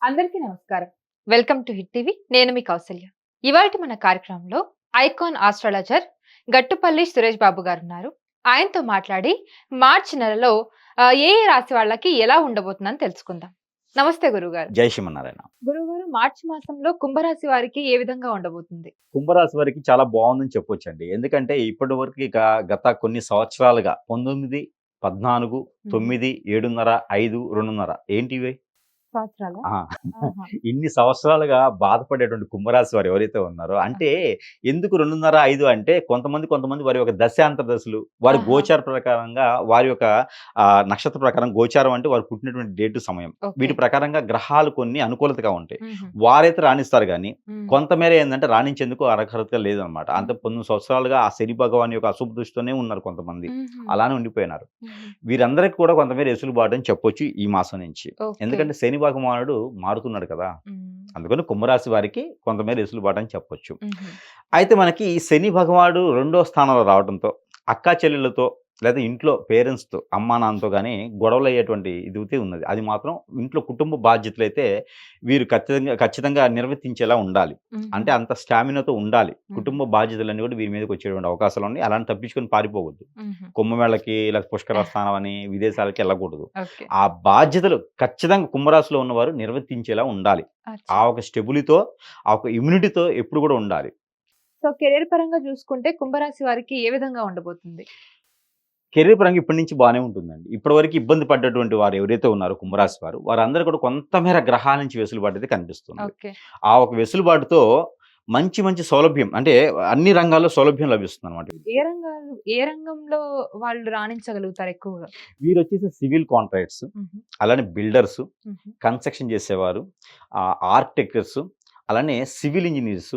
అందరికీ నమస్కారం. Welcome to hit TV. నేను మీ కౌసల్య. ఇవాల్టి మన కార్యక్రమంలో ఐకాన్ ఆస్ట్రాలజర్ గట్టుపల్లి సురేష్ బాబు గారు ఉన్నారు. ఆయనతో మాట్లాడి మార్చి నెలలో ఏ ఏ రాశి వాళ్ళకి ఎలా ఉండబోతుందని తెలుసుకుందాం. నమస్తే గురుగారు. జై శ్రీమన్నారాయణ. గురుగారు, మార్చి మాసంలో కుంభరాశి వారికి ఏ విధంగా ఉండబోతుంది? కుంభరాశి వారికి చాలా బాగుందని చెప్పొచ్చండి. ఎందుకంటే ఇప్పటి వరకు గత కొన్ని సంవత్సరాలుగా 19, 14, 9, 7.5, 5, 2.5 ఏంటివి? సంవత్సరాలా? ఆ! ఆహా. ఇన్ని సంవత్సరాలుగా బాధపడేటువంటి కుంభరాశి వారు ఎవరైతే ఉన్నారో అంటే ఎందుకు 2.5, 5 అంటే కొంతమంది వారి యొక్క దశాంతర దశలు, వారి ఆహా. గోచార ప్రకారంగా వారి యొక్క నక్షత్ర ప్రకారం గోచారం అంటే వారు పుట్టినటువంటి డేటు సమయం. ఓకే. వీటి ప్రకారంగా గ్రహాలు కొన్ని అనుకూలతగా ఉంటాయి. మ్మ్. వారైతే రాణిస్తారు గానీ మ్మ్. కొంతమేర ఏందంటే రాణించేందుకు అర్హత లేదనమాట. అంత 19 సంవత్సరాలుగా ఆ శని భగవాన్ యొక్క అశుభ దృష్టితోనే ఉన్నారు కొంతమంది. మ్మ్. అలానే ఉండిపోయినారు. మ్మ్. వీరందరికీ కూడా కొంతమేర ఎసులుబాటు అని చెప్పొచ్చు ఈ మాసం నుంచి. ఓకే. ఎందుకంటే శని భగవానుడు మారుతున్నాడు కదా! మ్మ్. అందుకని కుంభరాశి వారికి కొంతమేర ఎసులుబాటు అని చెప్పొచ్చు. మ్మ్. అయితే మనకి ఈ శని భగవానుడు 2వ స్థానంలో రావడంతో అక్కా చెల్లెళ్ళతో లేదా ఇంట్లో పేరెంట్స్‌తో అమ్మా, నాన్నతో గాని గొడవలయ్యేటువంటి ఇదైతే ఉన్నది. అది మాత్రం ఇంట్లో కుటుంబ బాధ్యతలైతే వీరు ఖచ్చితంగా నిర్వర్తించేలా ఉండాలి. మ్మ్. అంటే అంత స్టామినాతో ఉండాలి. మ్మ్. కుటుంబ బాధ్యతలన్నీ కూడా వీరి మీదకి వచ్చేటువంటి అవకాశాలున్నాయి. అలాంటి తప్పించుకొని పారిపోవద్దు. మ్మ్. కుంభమేళకి ఇలా పుష్కర స్థానం అని విదేశాలకి వెళ్ళకూడదు. ఓకే. ఆ బాధ్యతలు ఖచ్చితంగా కుంభరాశిలో ఉన్నవారు నిర్వర్తించేలా ఉండాలి. అచ్చా. ఆ ఒక స్టెబిలిటీతో, ఆ ఒక ఇమ్యూనిటీతో ఎప్పుడు కూడా ఉండాలి. సో కెరీర్ పరంగా చూసుకుంటే కుంభరాశి వారికి ఏ విధంగా ఉండబోతుంది? కెరీర్ పరంగా ఇప్పటి నుంచి బానే ఉంటుందండి. ఇప్పటివరకు ఇబ్బంది పడ్డటువంటి వారు ఎవరైతే ఉన్నారో కుంభరాశి వారు, వారందరూ కూడా కొంతమేర గ్రహాల నుంచి వెసులుబాటు అయితే కనిపిస్తుంది. ఓకే. ఆ ఒక వెసులుబాటుతో మంచి సౌలభ్యం అంటే అన్ని రంగాల్లో సౌలభ్యం లభిస్తుందనమాట. ఏ రంగంలో వాళ్ళు రాణించగలుగుతారు ఎక్కువగా? వీరొచ్చేసి సివిల్ కాంట్రాక్ట్స్, హుహు. అలానే బిల్డర్స్, హుహు. కన్స్ట్రక్షన్ చేసేవారు, ఆర్కిటెక్టర్స్, అలానే సివిల్ ఇంజినీర్స్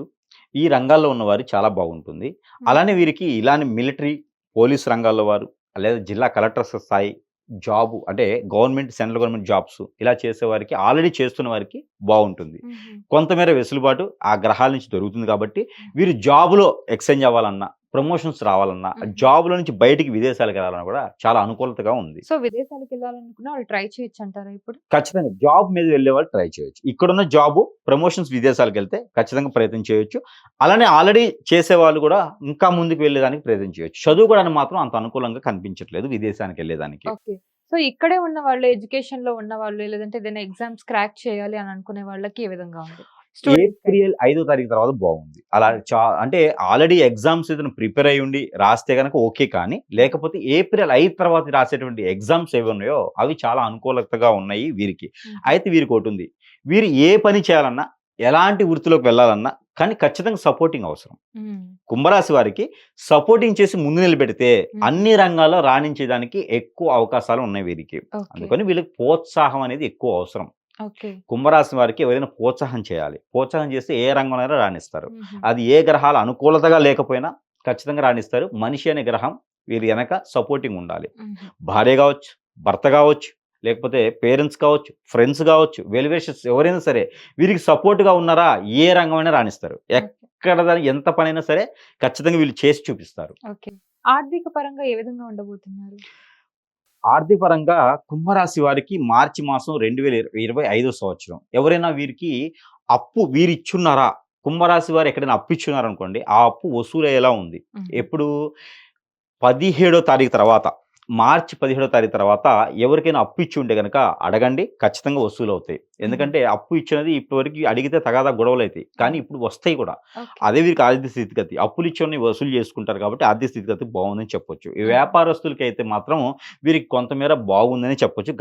ఈ రంగాల్లో ఉన్నవారు చాలా బాగుంటుంది. అలానే వీరికి ఇలానే మిలిటరీ, పోలీస్ రంగాల్లో వారు లేదా జిల్లా కలెక్టర్స్ స్థాయి జాబు అంటే గవర్నమెంట్, సెంట్రల్ గవర్నమెంట్ జాబ్స్ ఇలా చేసేవారికి ఆల్రెడీ చేస్తున్న వారికి బాగుంటుంది. హుహు. కొంతమేర వెసులుబాటు ఆ గ్రహాల నుంచి దొరుకుతుంది కాబట్టి వీరు జాబ్‌లో ఎక్స్‌చేంజ్ అవ్వాలన్నా, ప్రమోషన్స్ రావాలన్నా, జాబ్‌లో నుంచి బయటికి విదేశాలకు వెళ్ళాలన్నా కూడా చాలా అనుకూలతగా ఉంది. సో విదేశాలకు వెళ్ళాలనుకున్నా వాళ్ళు ట్రై చేయొచ్చంటారా ఇప్పుడు? ఖచ్చితంగా జాబ్ మీద వెళ్ళేవాళ్ళు ట్రై చేయొచ్చు. ఇక్కడున్న జాబు ప్రమోషన్స్ విదేశాలకెళ్తే ఖచ్చితంగా ప్రయత్నం చేయొచ్చు. అలానే ఆల్రెడీ చేసేవాళ్ళు కూడా ఇంకా ముందుకు వెళ్ళేదానికి ప్రయత్నం చేయొచ్చు. చదువుకోవడానికి మాత్రం అంత అనుకూలంగా కనిపించట్లేదు విదేశానికెళ్ళేదానికి. ఓకే. సో ఇక్కడే ఉన్న వాళ్ళు, ఎడ్యుకేషన్‌లో ఉన్నవాళ్ళు, లేదంటే ఏదైనా ఎగ్జామ్స్ క్రాక్ చేయాలి అని అనుకునే వాళ్ళకి ఏ విధంగా ఉంది? స్టూడెంట్స్‌కైతే. ఏప్రిల్ 5వ తారీఖు తర్వాత బాగుంది. అలా అంటే ఆల్రెడీ ఎగ్జామ్స్ ఏదైనా ప్రిపేర్ అయ్యి ఉండి రాస్తే గనక ఓకే. కానీ లేకపోతే ఏప్రిల్ 5 తర్వాత రాసేటువంటి ఎగ్జామ్స్ ఏవి ఉన్నాయో అవి చాలా అనుకూలతగా ఉన్నాయి వీరికి. అయితే వీరికోటుంది. వీరు ఏ పని చేయాలన్నా, ఎలాంటి వృత్తిలోకి వెళ్ళాలన్నా కానీ ఖచ్చితంగా సపోర్టింగ్ అవసరం. హ్మ్. కుంభరాశి వారికి సపోర్టింగ్ చేసి ముందు నిలబెడితే హ్మ్. అన్ని రంగాల్లో రాణించేదానికి ఎక్కువ అవకాశాలు ఉన్నాయి వీరికి. ఓకే. అందుకని వీళ్ళకి ప్రోత్సాహం అనేది ఎక్కువ అవసరం. ఓకే. కుంభరాశి వారికి ఎవరైనా ప్రోత్సాహం చేయాలి. ప్రోత్సాహం చేస్తే ఏ రంగంలోనైనా రాణిస్తారు. హుహు. అది ఏ గ్రహాల అనుకూలతగా లేకపోయినా ఖచ్చితంగా రాణిస్తారు. మనిషి అనే గ్రహం వీరి వెనక సపోర్టింగ్ ఉండాలి. హుహు. భార్య కావచ్చు, భర్త కావచ్చు, లేకపోతే పేరెంట్స్ కావచ్చు, ఫ్రెండ్స్ కావచ్చు, వెల్ విషర్స్ ఎవరైనా సరే వీరికి సపోర్ట్‌గా ఉన్నారా ఏ రంగమైనా రాణిస్తారు. ఎక్కడ ఎంత పనైనా సరే ఖచ్చితంగా వీళ్ళు చేసి చూపిస్తారు. ఓకే. ఆర్థిక పరంగా ఏ విధంగా ఉండబోతున్నారు? ఆర్థిక పరంగా కుంభరాశి వారికి మార్చి మాసం 2025 సంవత్సరం. ఎవరైనా వీరికి అప్పు వీరిచ్చున్నారా? కుంభరాశి వారు ఎక్కడైనా అప్పిచ్చున్నారనుకోండి, ఆ అప్పు వసూలయ్యేలా ఉంది. హుహు. ఎప్పుడు 17వ తారీఖు తర్వాత, మార్చి 17వ తారీఖు తర్వాత ఎవరికైనా అప్పు ఇచ్చి ఉంటే గనక అడగండి. ఖచ్చితంగా వసూలవుతాయి. ఎందుకంటే అప్పు ఇచ్చినది ఇప్పటివరకు అడిగితే తగాదా గొడవలైతాయి. కానీ ఇప్పుడు వస్తాయి కూడా. ఓకే. అదే వీరికి ఆర్థిక స్థితిగతి. అప్పులు ఇచ్చినవి వసూలు చేసుకుంటారు కాబట్టి ఆర్థిక స్థితిగతి బాగుందని చెప్పొచ్చు. ఈ వ్యాపారస్తులకైతే మాత్రం వీరికి కొంతమేర బాగుందని చెప్పొచ్చు.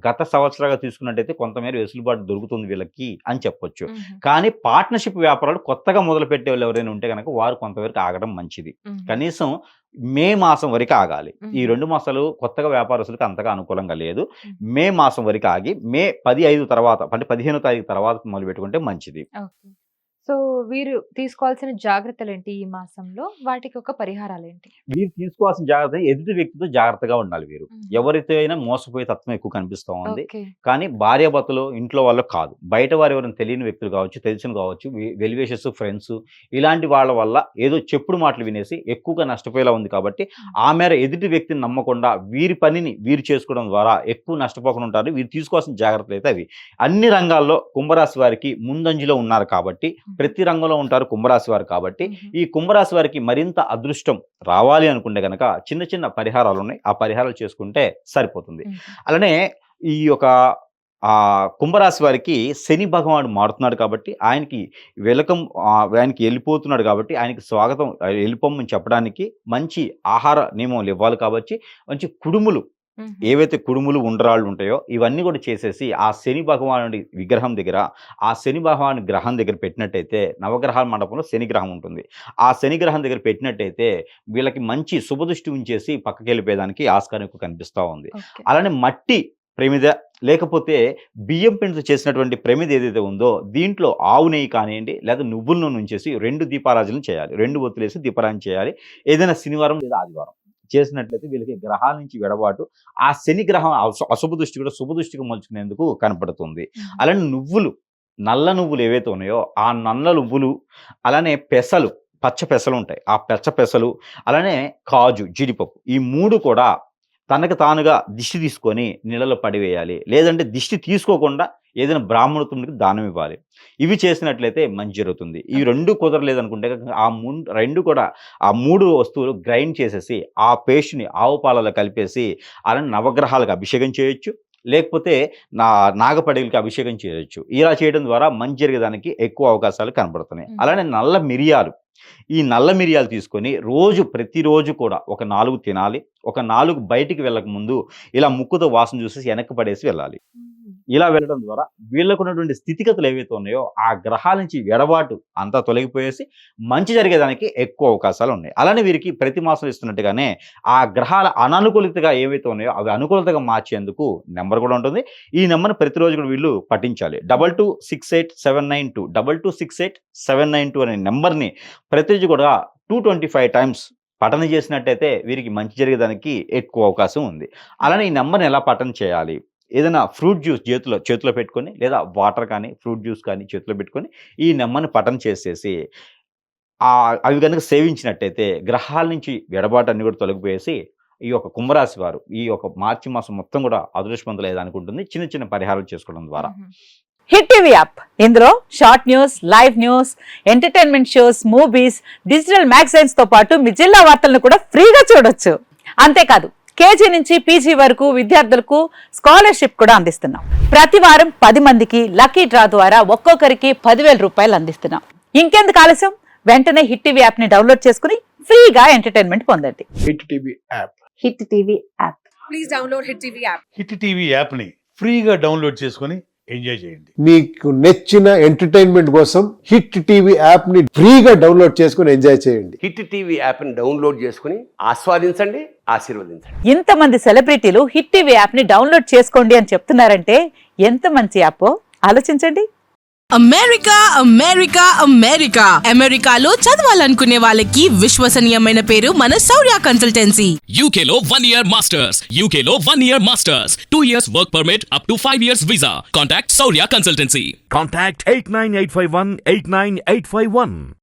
గత సంవత్సరాలుగా తీసుకున్నట్టయితే కొంతమేర వెసులుబాటు దొరుకుతుంది వీళ్ళకి అని చెప్పొచ్చు. హుహు. కానీ పార్ట్నర్‌షిప్ వ్యాపారాలు కొత్తగా మొదలుపెట్టేవాళ్ళు ఎవరైనా ఉంటే గనక వారు కొంతవరకు ఆగడం మంచిది. హుహు. కనీసం మే మాసం వరకు ఆగాలి. ఈ హుహు. 2 మాసాలు కొత్తగా వ్యాపారస్తులకు అంతగా అనుకూలంగా లేదు. హ్మ్. మే మాసం వరకు ఆగి మే 15 తర్వాత అంటే 15వ తారీఖు తర్వాత మొదలుపెట్టుకుంటే మంచిది. ఓకే. సో వీరు తీసుకోవాల్సిన జాగ్రత్తలేంటి ఈ మాసంలో? వాటికి ఒక పరిహారాలేంటి? వీరు తీసుకోవాల్సిన జాగ్రత్త ఎదుటి వ్యక్తితో జాగ్రత్తగా ఉండాలి వీరు. హుహు. ఎవరితో అయినా మోసపోయే తత్వం ఎక్కువ కనిపిస్తా ఉంది. ఓకే. కానీ భార్యాభర్తలు, ఇంట్లో వాళ్ళు కాదు. బయట వారు ఎవరైనా తెలియని వ్యక్తులు కావచ్చు, తెలిసిన కావచ్చు, వెల్ విషర్స్, ఫ్రెండ్స్ ఇలాంటి వాళ్ళ వల్ల ఏదో చెప్పుడు మాటలు వినేసి ఎక్కువగా నష్టపోయేలా ఉంది కాబట్టి, ఆ మేర ఎదుటి వ్యక్తిని నమ్మకుండా వీరి పనిని వీరు చేసుకోవడం ద్వారా ఎక్కువ నష్టపోకుండా ఉంటారు. వీరు తీసుకోవాల్సిన జాగ్రత్తలైతే అవి. అన్ని రంగాల్లో కుంభరాశి వారికి ముందంజలో ఉన్నారు కాబట్టి, ప్రతి రంగంలో ఉంటారు కుంభరాశి వారు కాబట్టి, హుహు. ఈ కుంభరాశి వారికి మరింత అదృష్టం రావాలి అనుకుంటే గనక చిన్న చిన్న పరిహారాలు ఉన్నాయి. ఆ పరిహారాలు చేసుకుంటే సరిపోతుంది. హుహు. అలానే ఈ యొక్క కుంభరాశి వారికి శని భగవానుడు మారుతున్నాడు కాబట్టి ఆయనకి వెల్కమ్, ఆయనకి వెళ్ళిపోతున్నాడు కాబట్టి ఆయనకి స్వాగతం, వెళ్ళిపోమని చెప్పడానికి మంచి ఆహార నియమాలు ఇవ్వాలి కాబట్టి మంచి కుడుములు, హుహు. ఏవైతే కుడుములు, ఉండ్రాళ్ళు ఉంటాయో ఇవన్నీ కూడా చేసేసి ఆ శని భగవానుడి విగ్రహం దగ్గర, ఆ శని భగవాను గ్రహం దగ్గర పెట్టినట్టయితే, నవగ్రహాల మండపంలో శని గ్రహం ఉంటుంది. ఆ శని గ్రహం దగ్గర పెట్టినట్టయితే వీళ్ళకి మంచి శుభదృష్టి ఉంచేసి పక్కకి వెళ్ళిపోయేదానికి ఆస్కారం ఎక్కువ కనిపిస్తూ ఉంది. ఓకే. అలానే మట్టి ప్రమిద లేకపోతే బియ్యం పిండితో చేసినటువంటి ప్రమిద ఏదైతే ఉందో దీంట్లో ఆవు నెయ్యి కానివ్వండి లేదా నువ్వుల నూనె ఉంచేసి 2 దీపారాజనలు చేయాలి. 2 ఒత్తులేసి దీపారాజన చేయాలి. ఏదైనా శనివారం లేదా ఆదివారం చేసినట్లయితే వీళ్ళకి గ్రహాల నుంచి వెడబాటు, ఆ శని గ్రహం అశుభ దృష్టి కూడా శుభ దృష్టిగా మలుచుకునేందుకు కనపడుతుంది. హుహు. అలానే నువ్వులు, నల్ల నువ్వులు ఏవైతే ఉన్నాయో ఆ నల్ల నువ్వులు, అలానే పెసలు, పచ్చ పెసలు ఉంటాయి. ఆ పచ్చ పెసలు, అలానే కాజు, జీడిపప్పు ఈ 3 కూడా తనకు తానుగా దిష్టి తీసుకొని నీళ్ళలో పడివేయాలి. లేదంటే దిష్టి తీసుకోకుండా ఏదైనా బ్రాహ్మణోత్తముడికి దానం ఇవ్వాలి. ఇవి చేసినట్లయితే మంచి జరుగుతుంది. ఈ 2 కుదరలేదనుకుంటే ఆ 2 కూడా ఆ 3 వస్తువులు గ్రైండ్ చేసేసి ఆ పేస్ట్‌ని ఆవు పాలలో కలిపేసి అలానే నవగ్రహాలకు అభిషేకం చేయొచ్చు. లేకపోతే నాగపడగలకి అభిషేకం చేయొచ్చు. ఇలా చేయడం ద్వారా మంచి జరిగేదానికి ఎక్కువ అవకాశాలు కనబడుతున్నాయి. హుహు. అలానే నల్ల మిరియాలు, ఈ నల్ల మిరియాలు తీసుకొని ప్రతిరోజు కూడా ఒక 4 తినాలి. ఒక 4 బయటికి వెళ్ళక ముందు ఇలా ముక్కుతో వాసన చూసేసి వెనక్కి పడేసి వెళ్ళాలి. హుహు. ఇలా వెళ్ళడం ద్వారా వీళ్ళకున్నటువంటి స్థితిగతులు ఏవైతే ఉన్నాయో ఆ గ్రహాల నుంచి ఎడబాటు అంతా తొలగిపోయేసి మంచి జరిగేదానికి ఎక్కువ అవకాశాలు ఉన్నాయి. అలానే వీరికి ప్రతి మాసం ఇస్తున్నట్టుగానే ఆ గ్రహాల అనానుకూలితగా ఏవైతే ఉన్నాయో అవి అనుకూలతగా మార్చేందుకు నెంబర్ కూడా ఉంటుంది. ఈ నెంబర్‌ని ప్రతిరోజు కూడా వీళ్ళు పఠించాలి. 22687992 22687992 అనే నెంబర్‌ని ప్రతిరోజు కూడా 225 టైమ్స్ పఠన చేసినట్టయితే వీరికి మంచి జరిగేదానికి ఎక్కువ అవకాశం ఉంది. అలానే ఈ నెంబర్‌ని ఎలా పఠన చేయాలి? ఏదైనా ఫ్రూట్ జ్యూస్ చేతిలో పెట్టుకొని లేదా వాటర్ కానీ, ఫ్రూట్ జ్యూస్ కానీ చేతిలో పెట్టుకొని ఈ నెంబర్‌ని పఠన చేసేసి అవి గనుక సేవించినట్టయితే గ్రహాల నుంచి ఎడబాటు అన్ని కూడా తొలగిపోయేసి ఈ యొక్క కుంభరాశి వారు ఈ యొక్క మార్చి మాసం మొత్తం కూడా అదృష్టవంతులయ్యేదానికి ఉంటుంది. చిన్న చిన్న పరిహారాలు చేసుకోవడం ద్వారా. హుహు. హిట్ టీవీ యాప్ ఇందులో short news, live news, entertainment shows, movies, digital magazines తో పాటు మీ జిల్లా వార్తలను కూడా ఫ్రీగా చూడొచ్చు. అంతేకాదు కేజీ నుంచి పీజీ వరకు విద్యార్థులకు స్కాలర్షిప్ కూడా అందిస్తున్నాం. ప్రతి వారం 10 మందికి లక్కీ డ్రా ద్వారా ఒక్కొక్కరికి 10,000 రూపాయలు అందిస్తున్నాం. ఇంకెందుకు ఆలస్యం, వెంటనే హిట్ టీవీ యాప్ ని డౌన్లోడ్ చేసుకుని ఫ్రీగా ఎంటర్టైన్మెంట్ పొందండి. Hit TV app. Hit TV app. Please download Hit TV app. Hit TV యాప్ని ఫ్రీగా డౌన్లోడ్ చేసుకొని ఎంజాయ్ చేయండి. మీకు నచ్చిన ఎంటర్టైన్మెంట్ కోసం హిట్ టీవీ యాప్ ని ఫ్రీగా డౌన్లోడ్ చేసుకుని ఎంజాయ్ చేయండి. హిట్ టీవీ యాప్ని డౌన్లోడ్ చేసుకుని ఆస్వాదించండి, ఆశీర్వదించండి. ఇంతమంది సెలబ్రిటీలు హిట్ టీవీ యాప్ ని డౌన్లోడ్ చేసుకోండి అని చెప్తున్నారంటే ఎంత మంచి యాప్ ఆలోచించండి. అమెరికా అమెరికా అమెరికా అమెరికాలో చదవాలనుకునే వాళ్ళకి విశ్వసనీయమైన పేరు మన శౌర్య consultancy. UK Law 1 Year Masters. UK Law 1 Year Masters. 2 years work permit up to 5 years visa. Contact Saurya Consultancy. Contact 89851 89851.